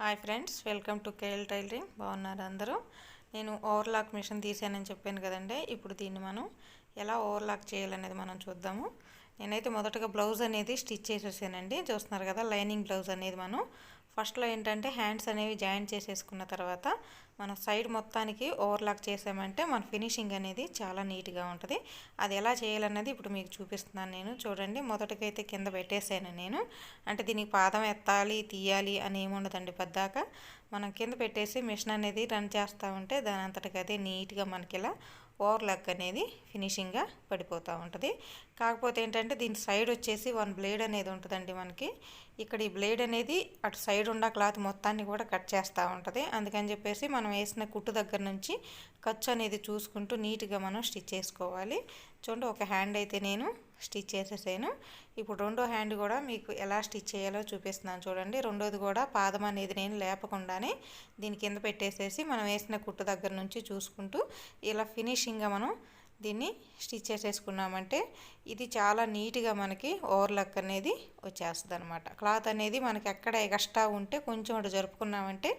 Hi friends, welcome to KL tailoring. బాగున్నారు అందరూ. నేను ఓవర్లాక్ మిషన్ తీసానని చెప్పాను కదండి. ఇప్పుడు దీన్ని మనం ఎలా ఓవర్లాక్ చేయాలనేది మనం చూద్దాము. నేనైతే మొదటగా బ్లౌజ్ అనేది స్టిచ్ చేసేసానండి. చూస్తున్నారు కదా, లైనింగ్ బ్లౌజ్ అనేది మనం ఫస్ట్లో ఏంటంటే హ్యాండ్స్ అనేవి జాయింట్ చేసేసుకున్న తర్వాత మన సైడ్ మొత్తానికి ఓవర్లాక్ చేసామంటే మన ఫినిషింగ్ అనేది చాలా నీట్గా ఉంటుంది. అది ఎలా చేయాలన్నది ఇప్పుడు మీకు చూపిస్తున్నాను నేను. చూడండి, మొదటకైతే కింద పెట్టేసాను నేను. అంటే దీనికి పాదం ఎత్తాలి తీయాలి అని ఏముండదండి. పద్దాక మనం కింద పెట్టేసి మిషన్ అనేది రన్ చేస్తూ ఉంటే దాని అంతటికి అదే నీట్గా మనకి ఇలా ఓవర్లాక్ అనేది ఫినిషింగ్గా పడిపోతూ ఉంటుంది. కాకపోతే ఏంటంటే దీని సైడ్ వచ్చేసి వన్ బ్లేడ్ అనేది ఉంటుందండి మనకి. ఇక్కడ ఈ బ్లేడ్ అనేది అటు సైడ్ ఉన్న క్లాత్ మొత్తాన్ని కూడా కట్ చేస్తూ ఉంటుంది. అందుకని చెప్పేసి మనం వేసిన కుట్టు దగ్గర నుంచి ఖర్చు అనేది చూసుకుంటూ నీట్గా మనం స్టిచ్ చేసుకోవాలి. చూడండి, ఒక హ్యాండ్ అయితే నేను స్టిచ్ చేసేసాను. ఇప్పుడు రెండో హ్యాండ్ కూడా మీకు ఎలా స్టిచ్ చేయాలో చూపిస్తున్నాను చూడండి. రెండోది కూడా పాదం అనేది నేను లేపకుండానే దీని కింద పెట్టేసేసి మనం వేసిన కుట్టు దగ్గర నుంచి చూసుకుంటూ ఇలా ఫినిషింగ్గా మనం దీన్ని స్టిచ్ చేసేసుకున్నామంటే ఇది చాలా నీట్గా మనకి ఓవర్లాక్ అనేది వచ్చేస్తుంది అనమాట. క్లాత్ అనేది మనకి ఎక్కడ ఎక్స్ట్రా ఉంటే కొంచెం అటు జరుపుకున్నామంటే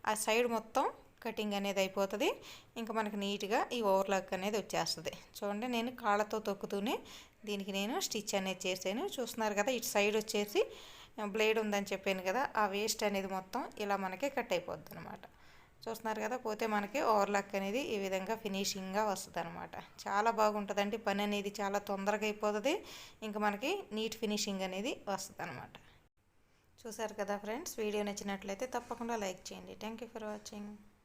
ఆ సైడ్ మొత్తం కటింగ్ అనేది అయిపోతుంది. ఇంకా మనకి నీట్గా ఈ ఓవర్లాక్ అనేది వచ్చేస్తుంది. చూడండి, నేను కాళ్ళతో తొక్కుతూనే దీనికి నేను స్టిచ్ అనేది చేసాను. చూస్తున్నారు కదా, ఇటు సైడ్ వచ్చేసి బ్లేడ్ ఉందని చెప్పాను కదా, ఆ వేస్ట్ అనేది మొత్తం ఇలా మనకి కట్ అయిపోద్ది అనమాట. చూస్తున్నారు కదా, పోతే మనకి ఓవర్లాక్ అనేది ఈ విధంగా ఫినిషింగ్గా వస్తుంది అనమాట. చాలా బాగుంటుందండి. పని అనేది చాలా తొందరగా అయిపోతుంది. ఇంకా మనకి నీట్ ఫినిషింగ్ అనేది వస్తుంది అనమాట. చూసారు కదా ఫ్రెండ్స్, వీడియో నచ్చినట్లయితే తప్పకుండా లైక్ చేయండి. Thank you for watching.